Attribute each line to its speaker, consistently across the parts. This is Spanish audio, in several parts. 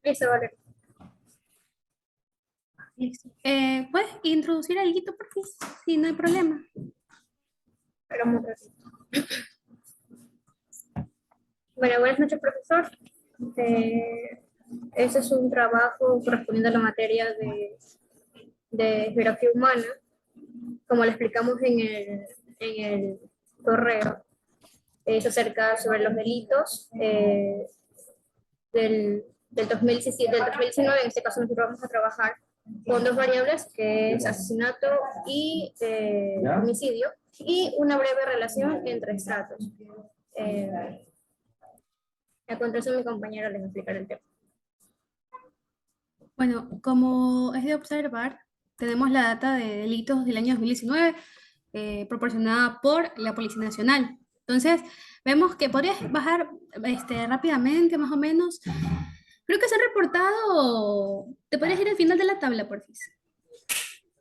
Speaker 1: Listo, vale.
Speaker 2: Listo. ¿Puedes introducir algo, por favor? Sí, no hay problema.
Speaker 1: Esperamos un ratito. Bueno, buenas noches, profesor. Eh, Este es un trabajo correspondiente a la materia de geografía humana, como le explicamos en el correo. Se acerca sobre los delitos del 2017, del 2019. En este caso nosotros vamos a trabajar con dos variables, que es asesinato y homicidio, y una breve relación entre estratos. Eh, a continuación mi compañero les explicará el tema.
Speaker 2: Bueno, como es de observar, tenemos la data de delitos del año 2019 proporcionada por la Policía Nacional. Entonces, vemos que podrías bajar rápidamente, más o menos. Creo que se han reportado, te podrías ir al final de la tabla, porfis.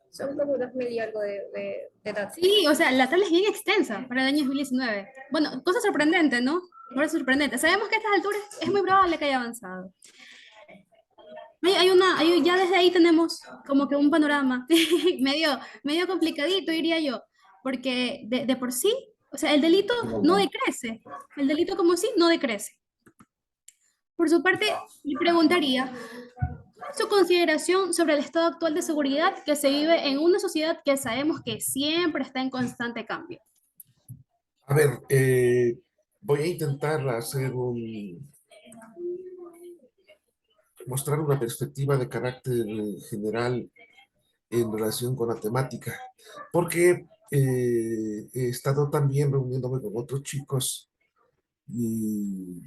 Speaker 1: Son como 2000 y algo de datos.
Speaker 2: Sí, o sea, la tabla es bien extensa para el año 2019. Bueno, cosa sorprendente, ¿no? Cosa sorprendente. Sabemos que a estas alturas es muy probable que haya avanzado. Ya desde ahí tenemos como que un panorama medio complicadito, diría yo, porque de por sí, o sea, el delito no decrece, el delito como sí no decrece. Por su parte, le preguntaría, ¿cuál es su consideración sobre el estado actual de seguridad que se vive en una sociedad que sabemos que siempre está en constante cambio?
Speaker 3: A ver, voy a intentar mostrar una perspectiva de carácter general en relación con la temática, porque he estado también reuniéndome con otros chicos y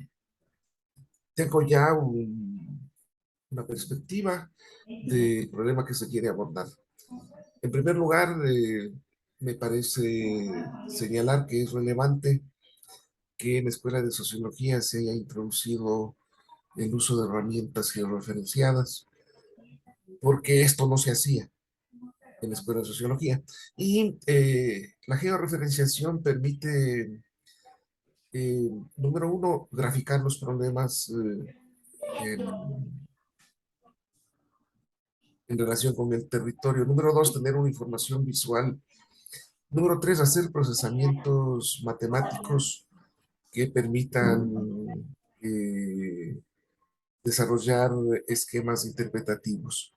Speaker 3: tengo ya una perspectiva del problema que se quiere abordar. En primer lugar, me parece señalar que es relevante que en la Escuela de Sociología se haya introducido el uso de herramientas georreferenciadas, porque esto no se hacía en la Escuela de Sociología. Y la georreferenciación permite, número uno, graficar los problemas en, en relación con el territorio. Número dos, tener una información visual. Número tres, hacer procesamientos matemáticos que permitan eh, desarrollar esquemas interpretativos.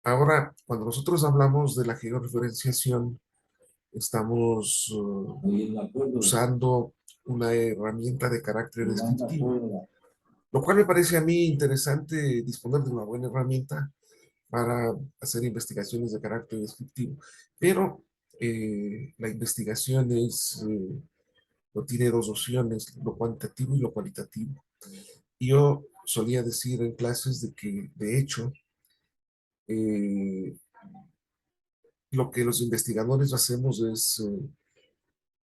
Speaker 3: Ahora, cuando nosotros hablamos de la georreferenciación, estamos usando una herramienta de carácter descriptivo, lo cual me parece a mí interesante disponer de una buena herramienta para hacer investigaciones de carácter descriptivo. Pero la investigación no tiene dos opciones, lo cuantitativo y lo cualitativo. Y yo solía decir en clases de que, de hecho, eh, lo que los investigadores hacemos es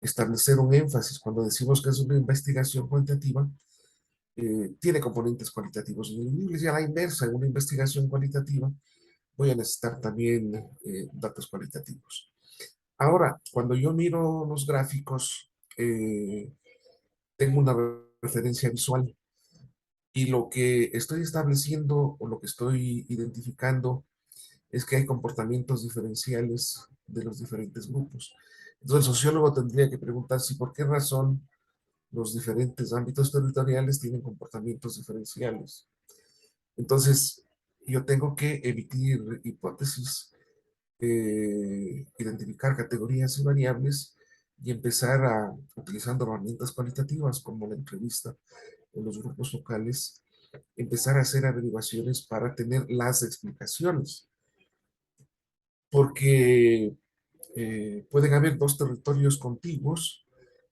Speaker 3: establecer un énfasis. Cuando decimos que es una investigación cuantitativa, tiene componentes cualitativos ineludibles, y a la inversa, en una investigación cualitativa voy a necesitar también datos cualitativos. Ahora, cuando yo miro los gráficos, tengo una referencia visual, y lo que estoy estableciendo o lo que estoy identificando es que hay comportamientos diferenciales de los diferentes grupos. Entonces el sociólogo tendría que preguntarse por qué razón los diferentes ámbitos territoriales tienen comportamientos diferenciales. Entonces yo tengo que emitir hipótesis, identificar categorías y variables y empezar utilizando herramientas cualitativas como la entrevista en los grupos locales, empezar a hacer averiguaciones para tener las explicaciones. Porque pueden haber dos territorios contiguos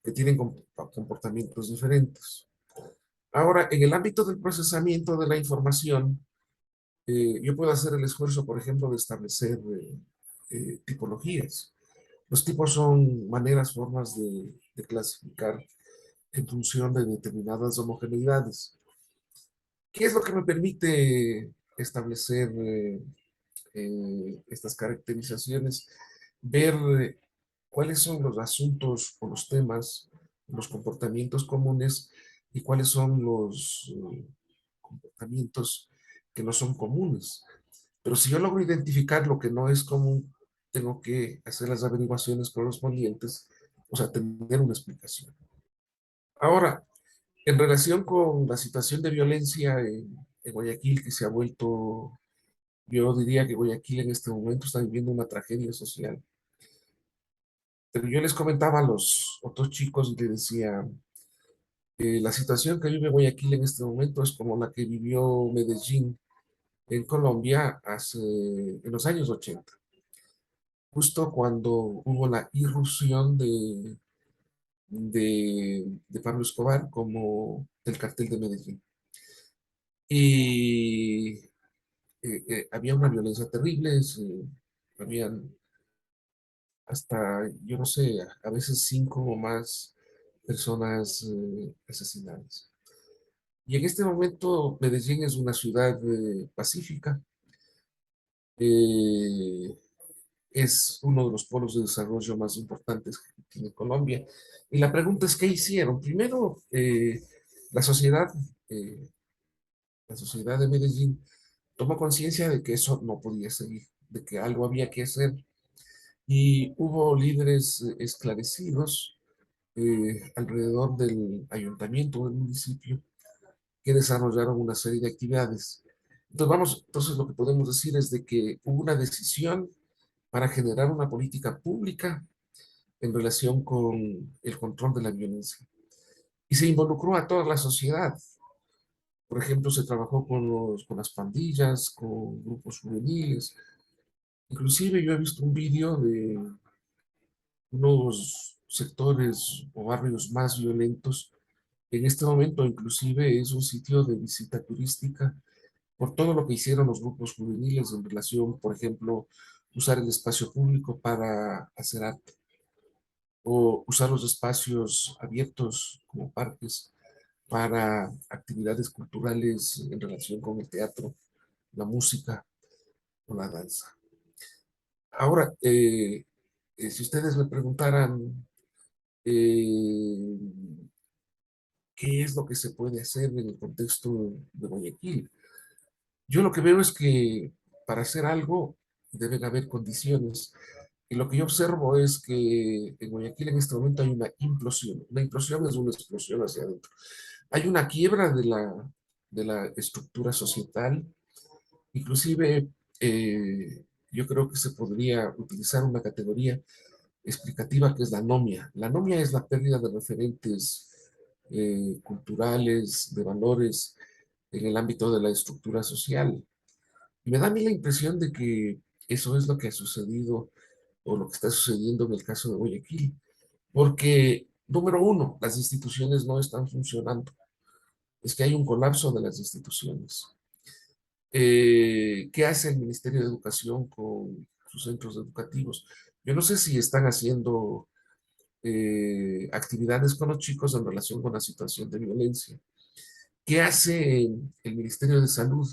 Speaker 3: que tienen comportamientos diferentes. Ahora, en el ámbito del procesamiento de la información, yo puedo hacer el esfuerzo, por ejemplo, de establecer tipologías. Los tipos son maneras, formas de clasificar en función de determinadas homogeneidades. ¿Qué es lo que me permite establecer estas caracterizaciones? Ver cuáles son los asuntos o los temas, los comportamientos comunes, y cuáles son los comportamientos que no son comunes. Pero si yo logro identificar lo que no es común, tengo que hacer las averiguaciones correspondientes, o sea, tener una explicación. Ahora, en relación con la situación de violencia en Guayaquil, que se ha vuelto, yo diría que Guayaquil en este momento está viviendo una tragedia social. Pero yo les comentaba a los otros chicos y les decía, la situación que vive Guayaquil en este momento es como la que vivió Medellín en Colombia en los años 80, justo cuando hubo la irrupción de Pablo Escobar como el cartel de Medellín. Y había una violencia terrible, habían hasta, yo no sé, a veces 5 o más personas asesinadas. Y en este momento Medellín es una ciudad pacífica, eh, es uno de los polos de desarrollo más importantes que tiene Colombia. Y la pregunta es, ¿qué hicieron? Primero, la sociedad, eh, la sociedad de Medellín tomó conciencia de que eso no podía seguir, de que algo había que hacer. Y hubo líderes esclarecidos alrededor del ayuntamiento del municipio que desarrollaron una serie de actividades. Entonces lo que podemos decir es de que hubo una decisión para generar una política pública en relación con el control de la violencia. Y se involucró a toda la sociedad. Por ejemplo, se trabajó con las pandillas, con grupos juveniles. Inclusive yo he visto un vídeo de unos sectores o barrios más violentos. En este momento, inclusive, es un sitio de visita turística por todo lo que hicieron los grupos juveniles en relación, por ejemplo, usar el espacio público para hacer arte o usar los espacios abiertos como parques para actividades culturales en relación con el teatro, la música o la danza. Ahora, si ustedes me preguntaran eh, qué es lo que se puede hacer en el contexto de Guayaquil, yo lo que veo es que para hacer algo deben haber condiciones. Y lo que yo observo es que en Guayaquil en este momento hay una implosión. Una implosión es una explosión hacia adentro. Hay una quiebra de la estructura societal. Inclusive, yo creo que se podría utilizar una categoría explicativa que es la anomia. La anomia es la pérdida de referentes culturales, de valores en el ámbito de la estructura social. Y me da a mí la impresión de que eso es lo que ha sucedido o lo que está sucediendo en el caso de Guayaquil. Porque, número uno, las instituciones no están funcionando. Es que hay un colapso de las instituciones. ¿Qué hace el Ministerio de Educación con sus centros educativos? Yo no sé si están haciendo actividades con los chicos en relación con la situación de violencia. ¿Qué hace el Ministerio de Salud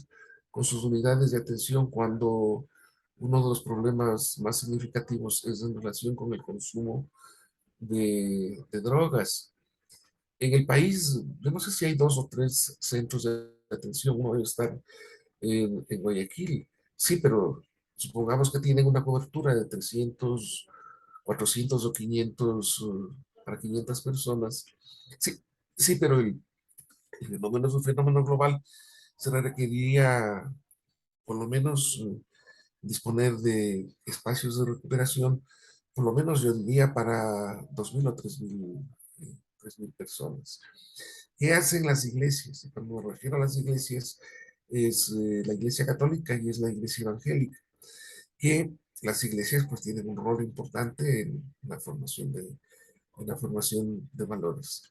Speaker 3: con sus unidades de atención cuando uno de los problemas más significativos es en relación con el consumo de drogas? En el país, yo no sé si hay 2 o 3 centros de atención, uno debe estar en Guayaquil. Sí, pero supongamos que tienen una cobertura de 300, 400 o 500 para 500 personas. Sí, sí, pero el fenómeno es un fenómeno global. Se requeriría por lo menos disponer de espacios de recuperación, por lo menos yo diría para 2.000 o 3.000 personas. ¿Qué hacen las iglesias? Y cuando me refiero a las iglesias, es la iglesia católica y es la iglesia evangélica, que las iglesias pues tienen un rol importante en la formación de valores.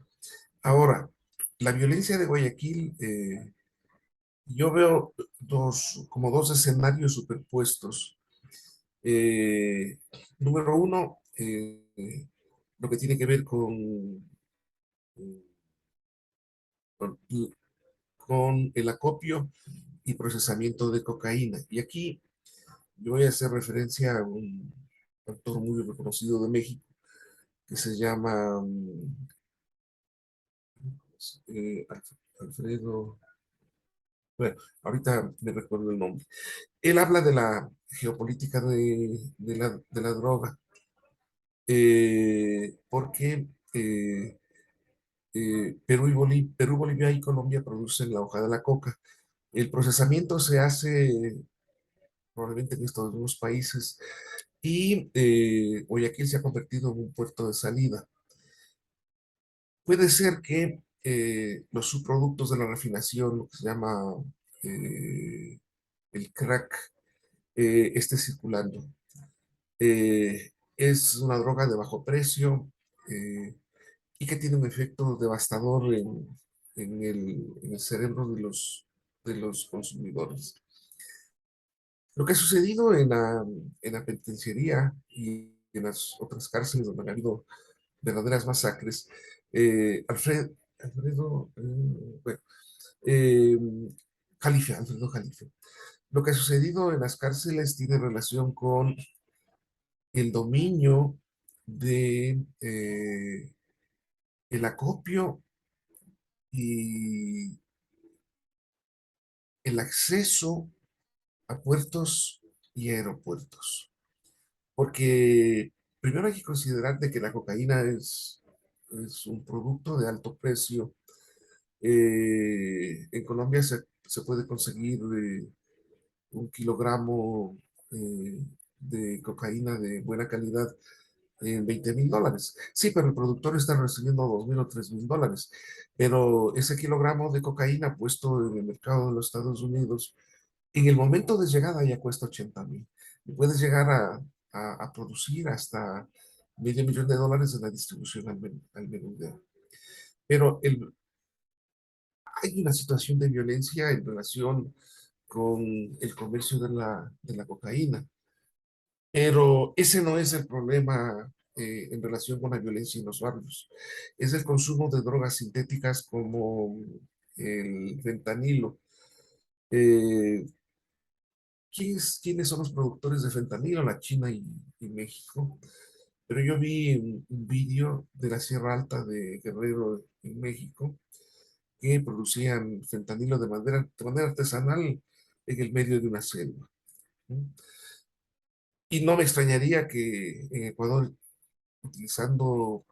Speaker 3: Ahora, la violencia de Guayaquil, yo veo como dos escenarios superpuestos. Eh, Número uno, lo que tiene que ver con, con el acopio y procesamiento de cocaína. Y aquí yo voy a hacer referencia a un autor muy reconocido de México que se llama Alfredo, bueno, ahorita me recuerdo el nombre. Él habla de la geopolítica de la droga, porque Perú, Bolivia y Colombia producen la hoja de la coca. El procesamiento se hace probablemente en estos dos países y Guayaquil se ha convertido en un puerto de salida. Puede ser que los subproductos de la refinación, lo que se llama eh, el crack, esté circulando. Es una droga de bajo precio y que tiene un efecto devastador en el cerebro de los consumidores. Lo que ha sucedido en la penitenciaría y en las otras cárceles donde ha habido verdaderas masacres, Alfredo, bueno, eh, Alfredo Jalife. Lo que ha sucedido en las cárceles tiene relación con el dominio de el acopio y el acceso a puertos y aeropuertos. Porque primero hay que considerar de que la cocaína es un producto de alto precio. En Colombia se puede conseguir un kilogramo de cocaína de buena calidad en $20,000. Sí, pero el productor está recibiendo $2,000 o $3,000. Pero ese kilogramo de cocaína puesto en el mercado de los Estados Unidos, en el momento de llegada ya cuesta 80,000. Y puedes llegar a producir hasta $500,000 en la distribución al menudeo. Pero hay una situación de violencia en relación con el comercio de la cocaína. Pero ese no es el problema en relación con la violencia en los barrios. Es el consumo de drogas sintéticas como el fentanilo. Eh, ¿Quiénes son los productores de fentanilo? La China y México. Pero yo vi un vídeo de la Sierra Alta de Guerrero en México que producían fentanilo de manera artesanal en el medio de una selva, ¿no? Y no me extrañaría que en Ecuador, utilizando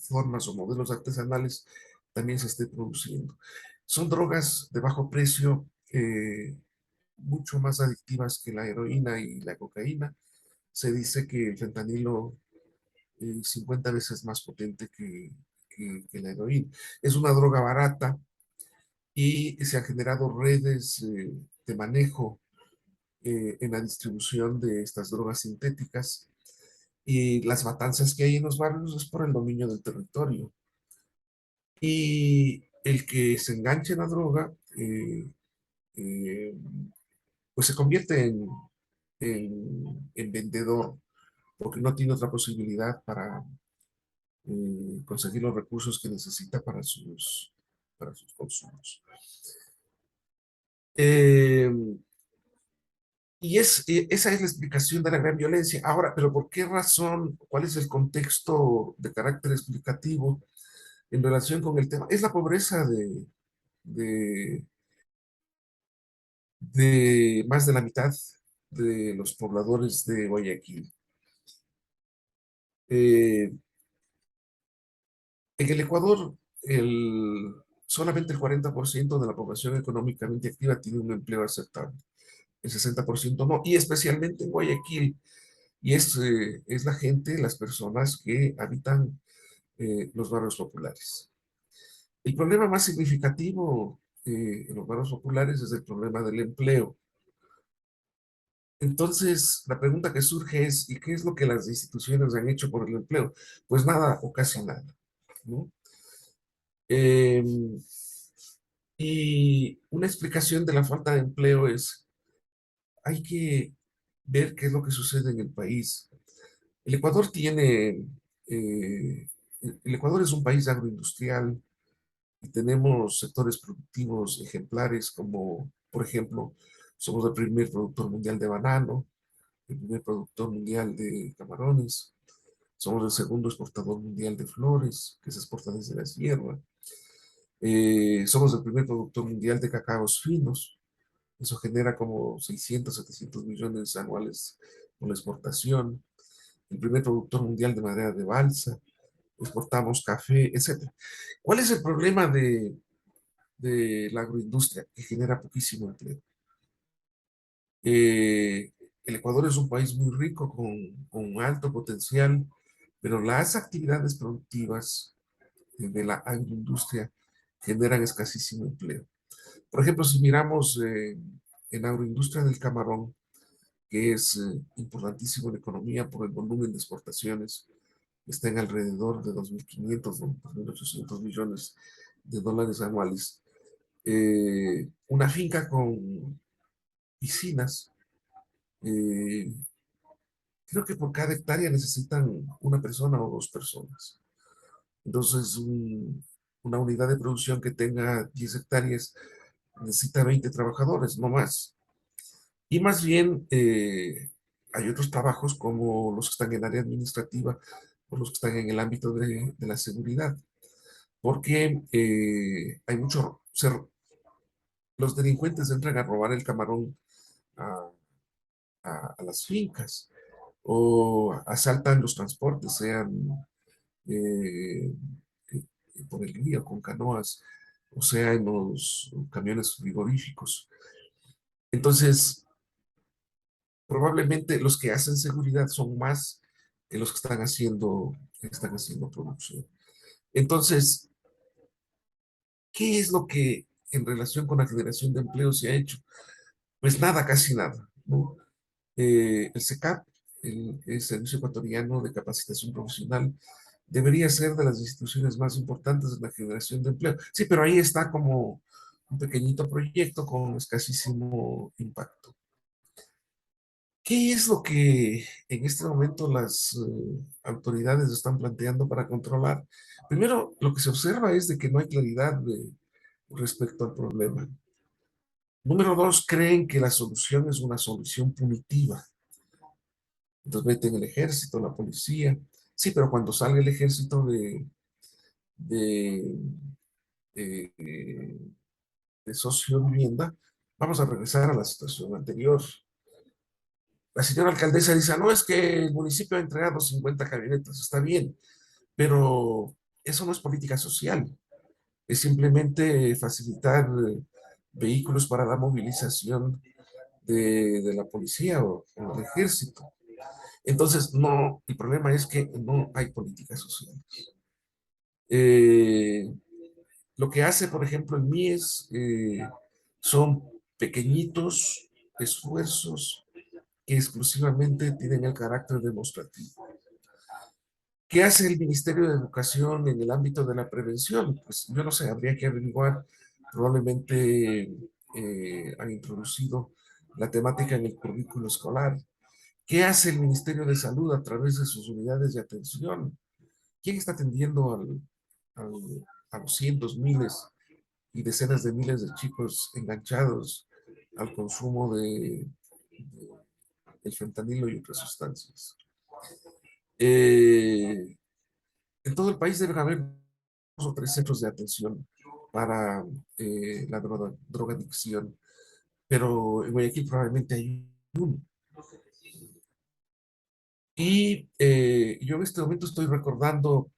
Speaker 3: formas o modelos artesanales, también se esté produciendo. Son drogas de bajo precio, mucho más adictivas que la heroína y la cocaína. Se dice que el fentanilo 50 veces más potente que la heroína. Es una droga barata y se han generado redes de manejo en la distribución de estas drogas sintéticas y las matanzas que hay en los barrios es por el dominio del territorio. Y el que se enganche en la droga, eh, pues se convierte en vendedor, porque no tiene otra posibilidad para conseguir los recursos que necesita para sus consumos. Eh, esa es la explicación de la gran violencia. Ahora, pero ¿por qué razón? ¿Cuál es el contexto de carácter explicativo en relación con el tema? Es la pobreza de, de más de la mitad de los pobladores de Guayaquil. Eh, en el Ecuador, solamente el 40% de la población económicamente activa tiene un empleo aceptable, el 60% no, y especialmente en Guayaquil, y es la gente, las personas que habitan los barrios populares. El problema más significativo en los barrios populares es el problema del empleo. Entonces, la pregunta que surge es, ¿y qué es lo que las instituciones han hecho por el empleo? Pues nada o casi nada, ¿no? Eh, y una explicación de la falta de empleo es, hay que ver qué es lo que sucede en el país. El Ecuador el Ecuador es un país agroindustrial y tenemos sectores productivos ejemplares como, por ejemplo, somos el primer productor mundial de banano, el primer productor mundial de camarones, somos el segundo exportador mundial de flores, que se exporta desde la sierra. Somos el primer productor mundial de cacaos finos. Eso genera como 600, 700 millones anuales por la exportación. El primer productor mundial de madera de balsa. Exportamos café, etcétera. ¿Cuál es el problema de la agroindustria? Que genera poquísimo empleo. El Ecuador es un país muy rico con alto potencial, pero las actividades productivas de la agroindustria generan escasísimo empleo. Por ejemplo, si miramos en la agroindustria del camarón, que es importantísimo en la economía por el volumen de exportaciones, está en alrededor de 2.500, 2.800 millones de dólares anuales. Una finca con piscinas, eh, creo que por cada hectárea necesitan una persona o dos personas. Entonces, una unidad de producción que tenga 10 hectáreas necesita 20 trabajadores, no más. Y más bien, hay otros trabajos como los que están en el área administrativa o los que están en el ámbito de la seguridad, porque hay mucho, los delincuentes entran a robar el camarón a, a las fincas o asaltan los transportes, sean eh, por el río con canoas, o sea, en los camiones frigoríficos. Entonces, probablemente los que hacen seguridad son más que los que están haciendo producción. Entonces, ¿qué es lo que en relación con la generación de empleo se ha hecho? Pues nada, casi nada, ¿no? El SECAP, el Servicio Ecuatoriano de Capacitación Profesional, debería ser de las instituciones más importantes en la generación de empleo. Sí, pero ahí está como un pequeñito proyecto con escasísimo impacto. ¿Qué es lo que en este momento las autoridades están planteando para controlar? Primero, lo que se observa es de que no hay claridad respecto al problema. Número dos, creen que la solución es una solución punitiva. Entonces meten el ejército, la policía. Sí, pero cuando salga el ejército de, de, de sociovivienda, vamos a regresar a la situación anterior. La señora alcaldesa dice, no, es que el municipio ha entregado 50 camionetas, está bien, pero eso no es política social, es simplemente facilitar vehículos para la movilización de la policía o del ejército. Entonces, no, el problema es que no hay política social. Eh, lo que hace, por ejemplo, el MIES son pequeñitos esfuerzos que exclusivamente tienen el carácter demostrativo. ¿Qué hace el Ministerio de Educación en el ámbito de la prevención? Pues yo no sé, habría que averiguar. Probablemente han introducido la temática en el currículo escolar. ¿Qué hace el Ministerio de Salud a través de sus unidades de atención? ¿Quién está atendiendo a los cientos, miles y decenas de miles de chicos enganchados al consumo del fentanilo y otras sustancias? Eh, en todo el país deben haber 2 o 3 centros de atención para la drogadicción, pero en Guayaquil probablemente hay uno. Y yo en este momento estoy recordando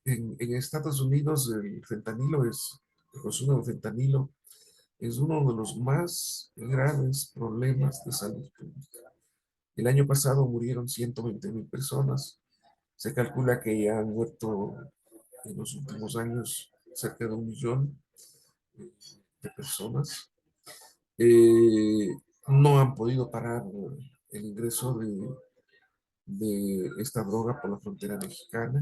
Speaker 3: en Estados Unidos el consumo de fentanilo es uno de los más graves problemas de salud pública. El año pasado murieron 120.000 personas. Se calcula que ya han muerto en los últimos años cerca de 1 millón de personas. Eh, no han podido parar el ingreso de esta droga por la frontera mexicana.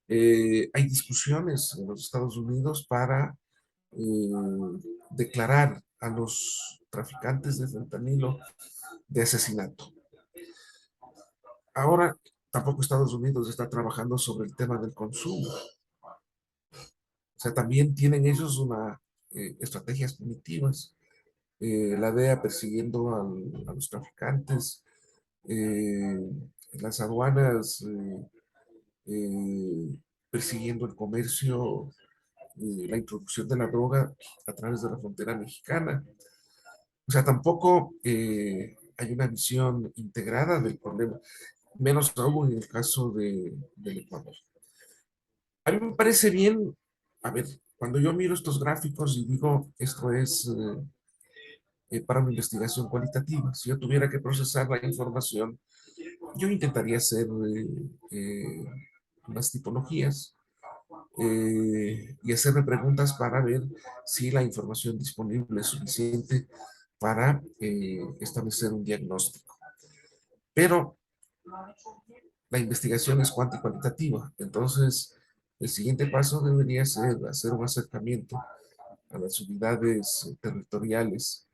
Speaker 3: Hay discusiones en los Estados Unidos para declarar a los traficantes de fentanilo de asesinato. Ahora, tampoco Estados Unidos está trabajando sobre el tema del consumo. O sea, también tienen ellos estrategias punitivas. La DEA persiguiendo a los traficantes, eh, las aduanas persiguiendo el comercio la introducción de la droga a través de la frontera mexicana. O sea, tampoco hay una visión integrada del problema, menos aún en el caso del Ecuador. A mí me parece bien, a ver, cuando yo miro estos gráficos y digo, esto es para una investigación cualitativa, si yo tuviera que procesar la información, yo intentaría hacer eh, unas tipologías y hacerme preguntas para ver si la información disponible es suficiente para establecer un diagnóstico. Pero la investigación es cuantitativa, entonces el siguiente paso debería ser hacer un acercamiento a las unidades territoriales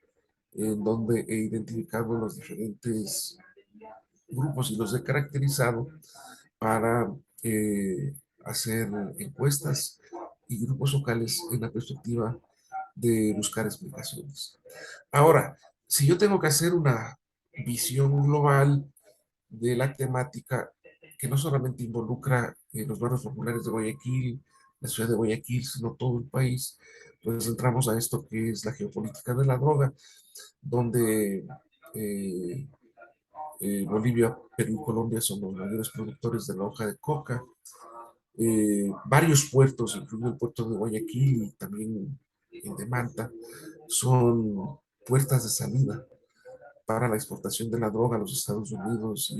Speaker 3: en donde he identificado los diferentes grupos y los he caracterizado para hacer encuestas y grupos locales en la perspectiva de buscar explicaciones. Ahora, si yo tengo que hacer una visión global de la temática que no solamente involucra los barrios populares de Guayaquil, la ciudad de Guayaquil, sino todo el país, pues entramos a esto que es la geopolítica de la droga, donde eh, Bolivia, Perú y Colombia son los mayores productores de la hoja de coca. Varios puertos, incluyendo el puerto de Guayaquil y también el de Manta, son puertas de salida para la exportación de la droga a los Estados Unidos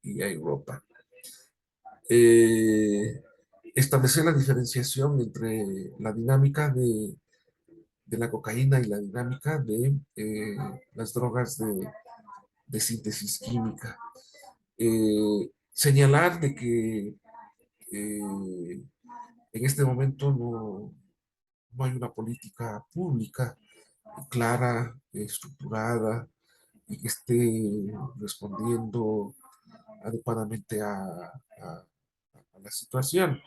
Speaker 3: y a Europa. Eh, Establecer la diferenciación entre la dinámica de la cocaína y la dinámica de las drogas de síntesis química. Señalar de que en este momento no hay una política pública clara, estructurada y que esté respondiendo adecuadamente a la situación.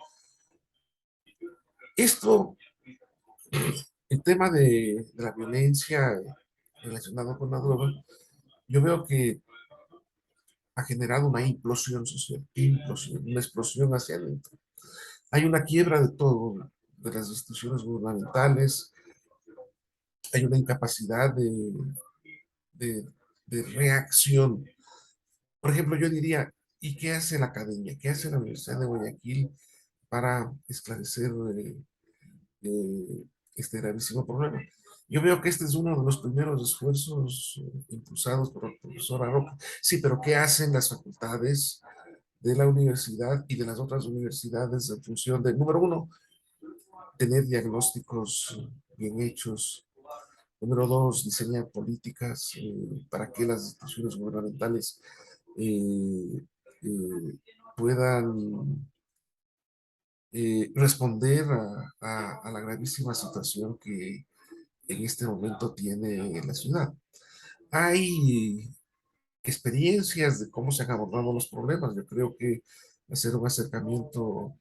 Speaker 3: Esto, el tema de la violencia relacionada con la droga, yo veo que ha generado una implosión social, una explosión hacia adentro. Hay una quiebra de todo, de las instituciones gubernamentales, hay una incapacidad de, de reacción. Por ejemplo, yo diría, ¿y qué hace la academia? ¿Qué hace la Universidad de Guayaquil para esclarecer este gravísimo problema? Yo veo que este es uno de los primeros esfuerzos impulsados por el profesor Aroca. Sí, pero ¿qué hacen las facultades de la universidad y de las otras universidades en función de, número uno, tener diagnósticos bien hechos? Número dos, diseñar políticas para que las instituciones gubernamentales eh, eh, puedan responder a la gravísima situación que en este momento tiene la ciudad. Hay experiencias de cómo se han abordado los problemas. Yo creo que hacer un acercamiento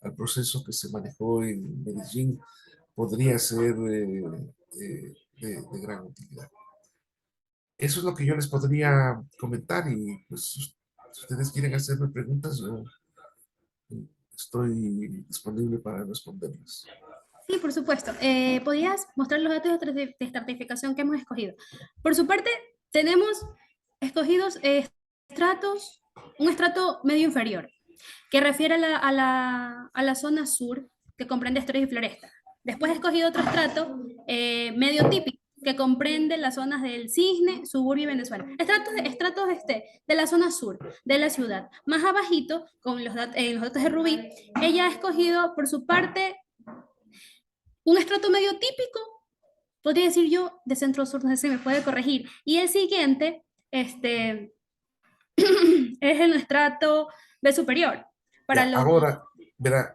Speaker 3: al proceso que se manejó en Medellín podría ser de gran utilidad. Eso es lo que yo les podría comentar y pues si ustedes quieren hacerme preguntas, yo estoy disponible para responderles.
Speaker 2: Sí, por supuesto. ¿Podrías mostrar los datos de estratificación que hemos escogido? Por su parte, tenemos escogidos estratos, un estrato medio inferior, que refiere a la zona sur, que comprende esteros y floresta. Después he escogido otro estrato medio típico, que comprende las zonas del Cisne, Suburbio y Venezuela. Estratos de la zona sur de la ciudad. Más abajito, con los datos de Rubí, ella ha escogido por su parte un estrato medio típico, podría decir yo, de centro sur, no sé si me puede corregir. Y el siguiente, es el estrato de superior. Para
Speaker 3: Ya,
Speaker 2: los...
Speaker 3: ahora, verá,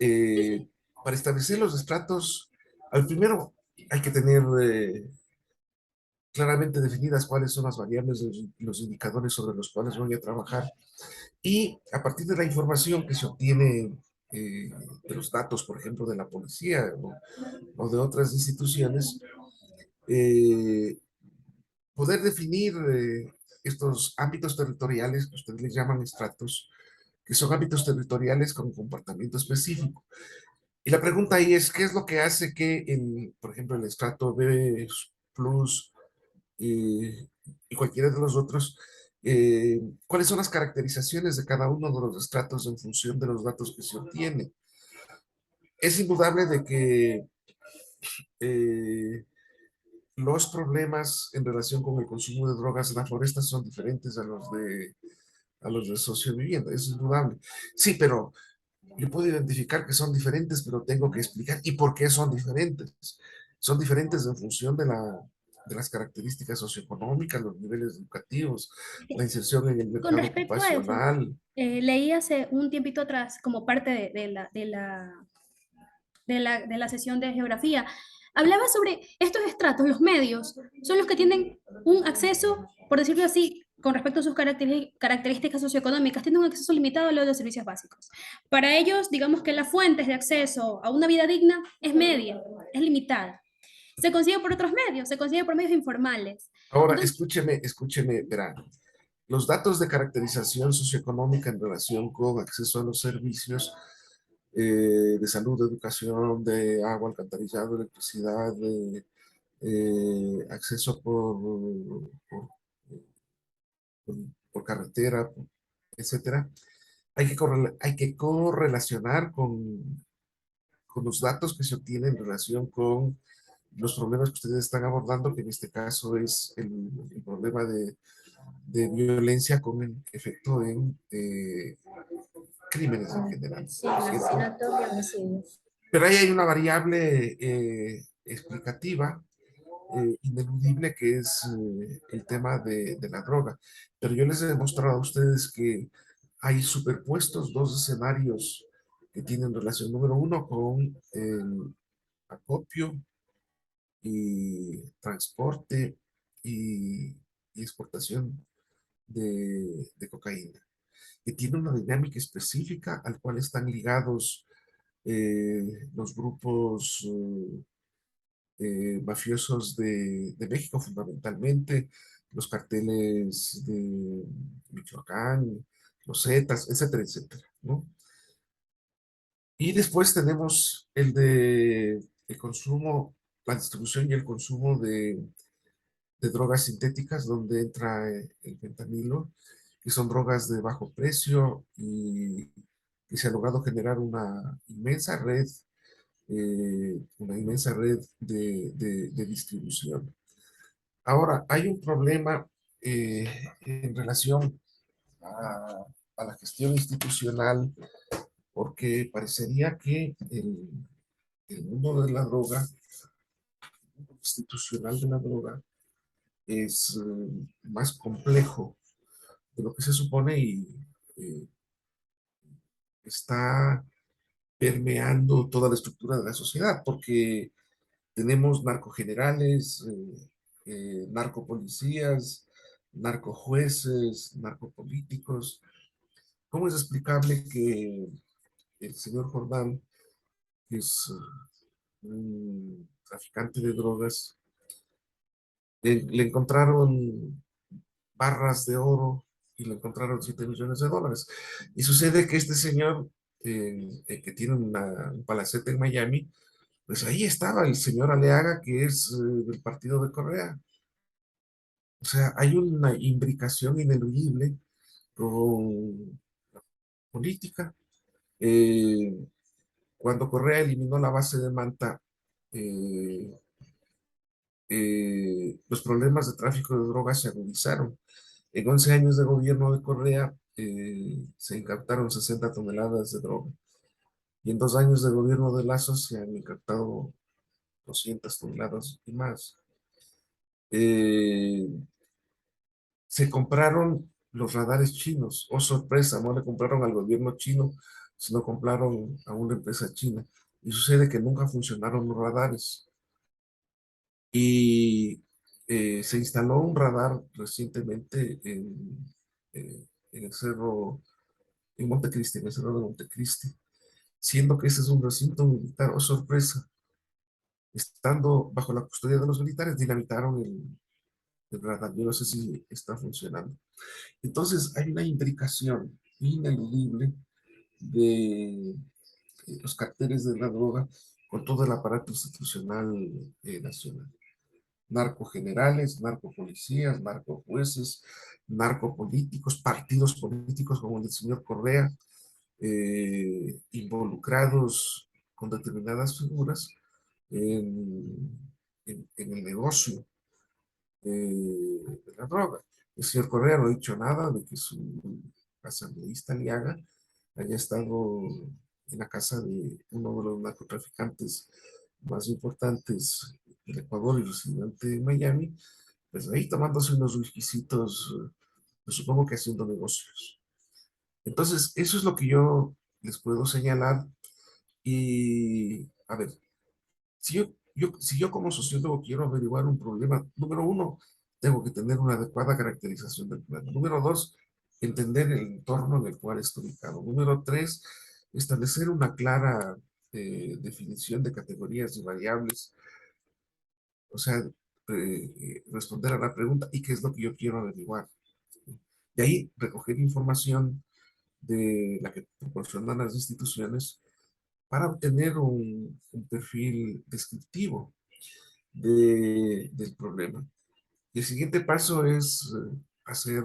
Speaker 3: para establecer los estratos, al primero hay que tener claramente definidas cuáles son las variables, los indicadores sobre los cuales voy a trabajar. Y a partir de la información que se obtiene de los datos, por ejemplo, de la policía o de otras instituciones, eh, poder definir estos ámbitos territoriales que ustedes les llaman estratos, que son ámbitos territoriales con comportamiento específico. Y la pregunta ahí es, ¿qué es lo que hace que, por ejemplo, el estrato B plus y cualquiera de los otros, cuáles son las caracterizaciones de cada uno de los estratos en función de los datos que se obtienen? Es indudable de que eh, los problemas en relación con el consumo de drogas en la floresta son diferentes a los de sociovivienda, es indudable. Sí, pero yo puedo identificar que son diferentes, pero tengo que explicar y por qué son diferentes. Son diferentes en función de las características socioeconómicas, los niveles educativos, la inserción en el
Speaker 2: Con
Speaker 3: mercado
Speaker 2: respecto a eso,
Speaker 3: ocupacional.
Speaker 2: leí hace un tiempito atrás, como parte de la sesión de geografía, hablaba sobre estos estratos, los medios, son los que tienen un acceso, por decirlo así, con respecto a sus características socioeconómicas, tienen un acceso limitado a los servicios básicos. Para ellos, digamos que las fuentes de acceso a una vida digna es media, es limitada. Se consigue por otros medios, se consigue por medios informales.
Speaker 3: Ahora,
Speaker 2: Entonces,
Speaker 3: escúcheme, verán. Los datos de caracterización socioeconómica en relación con acceso a los servicios de salud, de educación, de agua, alcantarillado, electricidad, de acceso por, por carretera, etcétera, hay que correlacionar con los datos que se obtienen en relación con los problemas que ustedes están abordando, que en este caso es el problema de violencia con el efecto en crímenes en general,
Speaker 1: Sí,
Speaker 3: ¿cierto?
Speaker 1: asesinatos y homicidios.
Speaker 3: Pero ahí hay una variable explicativa, ineludible, que es el tema de la droga. Pero yo les he demostrado a ustedes que hay superpuestos dos escenarios que tienen relación. Número uno con el acopio y transporte y, y exportación de cocaína, que tiene una dinámica específica al cual están ligados los grupos mafiosos de México, fundamentalmente, los carteles de Michoacán, los Zetas, etcétera, etcétera, ¿no? Y después tenemos el consumo, la distribución y el consumo de drogas sintéticas, donde entra el fentanilo, que son drogas de bajo precio y que se ha logrado generar una inmensa red de distribución. Ahora, hay un problema eh, en relación a, a la gestión institucional, porque parecería que el mundo de la droga, el mundo institucional de la droga, es más complejo de lo que se supone y eh, está permeando toda la estructura de la sociedad, porque tenemos narcogenerales, narcopolicías, narcojueces, narcopolíticos. ¿Cómo es explicable que el señor Jordán, que es un traficante de drogas, le encontraron barras de oro y le encontraron 7 millones de dólares? Y sucede que este señor, que tiene un palacete en Miami, pues ahí estaba el señor Aleaga, que es del partido de Correa. O sea, hay una imbricación ineludible con política. Eh, Cuando Correa eliminó la base de Manta, eh, los problemas de tráfico de drogas se agudizaron. En 11 años de gobierno de Correa se incautaron 60 toneladas de droga. Y en 2 años de gobierno de Lazo se han incautado 200 toneladas y más. Eh, Se compraron los radares chinos. Oh, sorpresa, no le compraron al gobierno chino, sino compraron a una empresa china. Y sucede que nunca funcionaron los radares. Y se instaló un radar recientemente en el cerro, en Montecristi, en el cerro de Montecristi, siendo que ese es un recinto militar. Oh, sorpresa. Estando bajo la custodia de los militares, dinamitaron el radar. Yo no sé si está funcionando. Entonces hay una imbricación ineludible de los carteles de la droga con todo el aparato institucional nacional. Narcogenerales, narcopolicías, narcojueces, narcopolíticos, partidos políticos como el del señor Correa, involucrados con determinadas figuras en, en el negocio de la droga. El señor Correa no ha dicho nada de que su asambleísta Aliaga haya estado en la casa de uno de los narcotraficantes más importantes del Ecuador y residente en Miami, pues ahí tomándose unos whiskycitos, pues supongo que haciendo negocios. Entonces, eso es lo que yo les puedo señalar. Y, a ver, si yo como sociólogo quiero averiguar un problema, número uno, tengo que tener una adecuada caracterización del problema. Número dos, entender el entorno en el cual estoy ubicado. Número tres, establecer una clara definición de categorías y variables. O sea, responder a la pregunta y qué es lo que yo quiero averiguar. De ahí recoger información de la que proporcionan las instituciones para obtener un perfil descriptivo del problema. Y el siguiente paso es hacer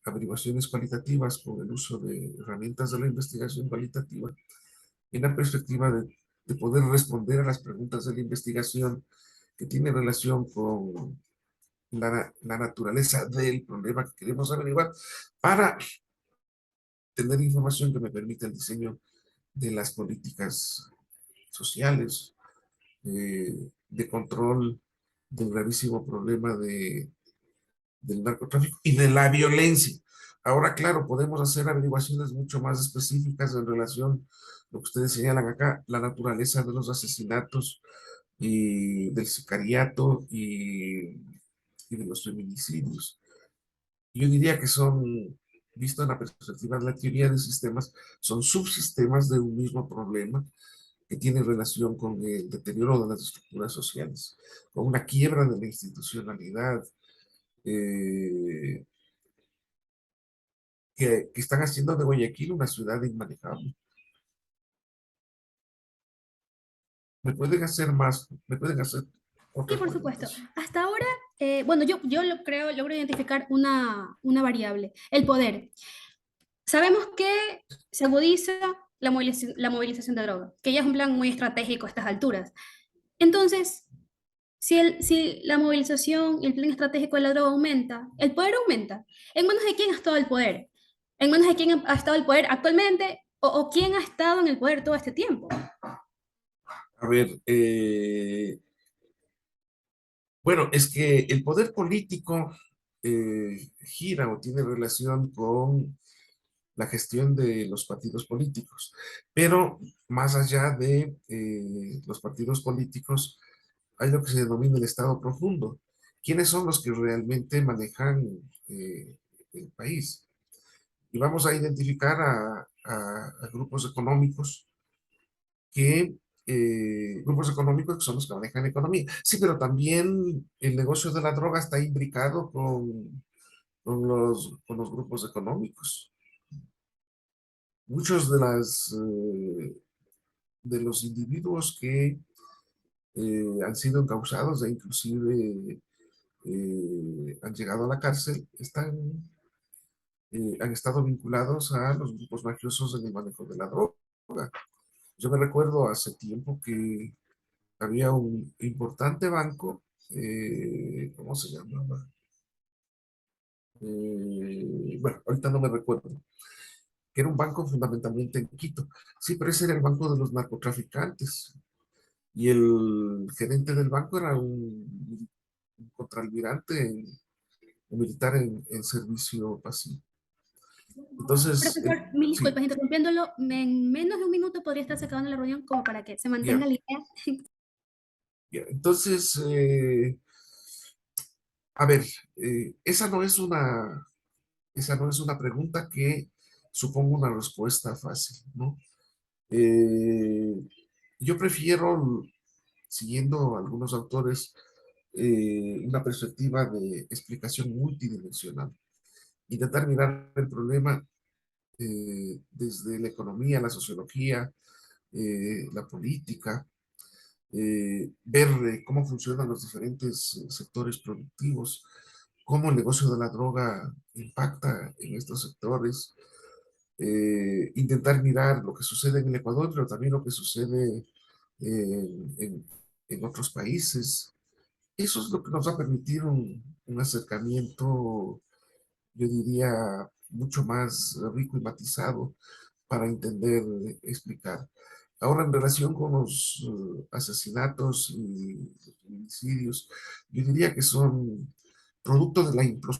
Speaker 3: averiguaciones cualitativas con el uso de herramientas de la investigación cualitativa en la perspectiva de poder responder a las preguntas de la investigación que tienen relación con la naturaleza del problema que queremos averiguar para tener información que me permita el diseño de las políticas sociales, de control del gravísimo problema del narcotráfico y de la violencia. Ahora, claro, podemos hacer averiguaciones mucho más específicas en relación a lo que ustedes señalan acá, la naturaleza de los asesinatos y del sicariato y de los feminicidios. Yo diría que son, visto en la perspectiva de la teoría de sistemas, son subsistemas de un mismo problema que tiene relación con el deterioro de las estructuras sociales, con una quiebra de la institucionalidad, eh, que están haciendo de Guayaquil una ciudad inmanejable. ¿Me pueden hacer más? ¿Me pueden hacer
Speaker 2: Sí,
Speaker 3: otras
Speaker 2: por supuesto.
Speaker 3: preguntas?
Speaker 2: Hasta ahora, bueno, yo lo creo, logro identificar una variable, el poder. Sabemos que se agudiza la movilización de droga, que ya es un plan muy estratégico a estas alturas. Entonces, si la movilización y el plan estratégico de la droga aumenta, el poder aumenta. ¿En manos de quién ha estado el poder? ¿En manos de quién ha estado el poder actualmente? O quién ha estado en el poder todo este tiempo?
Speaker 3: A ver, bueno, es que el poder político gira o tiene relación con la gestión de los partidos políticos, pero más allá de los partidos políticos, hay lo que se denomina el Estado profundo. ¿Quiénes son los que realmente manejan eh, el país? Y vamos a identificar a grupos económicos grupos económicos que son los que manejan la economía. Sí, pero también el negocio de la droga está imbricado con los grupos económicos. Muchos de los individuos que han sido encausados e inclusive han llegado a la cárcel han estado vinculados a los grupos mafiosos en el manejo de la droga. Yo me recuerdo hace tiempo que había un importante banco, ¿cómo se llamaba? Bueno, ahorita no me recuerdo, que era un banco fundamentalmente en Quito. Sí, pero ese era el banco de los narcotraficantes. Y el gerente del banco era un contraalmirante, un militar en servicio pasivo. Entonces,
Speaker 2: Profesor, mil
Speaker 3: sí,
Speaker 2: disculpas, interrumpiéndolo, en menos de un minuto podría estar acabando la reunión como para que se mantenga
Speaker 3: ya,
Speaker 2: la idea.
Speaker 3: ya. Entonces, a ver, esa no es una pregunta que suponga una respuesta fácil, ¿no? Eh, yo prefiero, siguiendo algunos autores, una perspectiva de explicación multidimensional. Intentar mirar el problema desde la economía, la sociología, la política, ver cómo funcionan los diferentes sectores productivos, cómo el negocio de la droga impacta en estos sectores, intentar mirar lo que sucede en el Ecuador, pero también lo que sucede en otros países. Eso es lo que nos va a permitir un acercamiento, yo diría, mucho más rico y matizado para entender, explicar. Ahora, en relación con los asesinatos y homicidios, yo diría que son producto de la imposición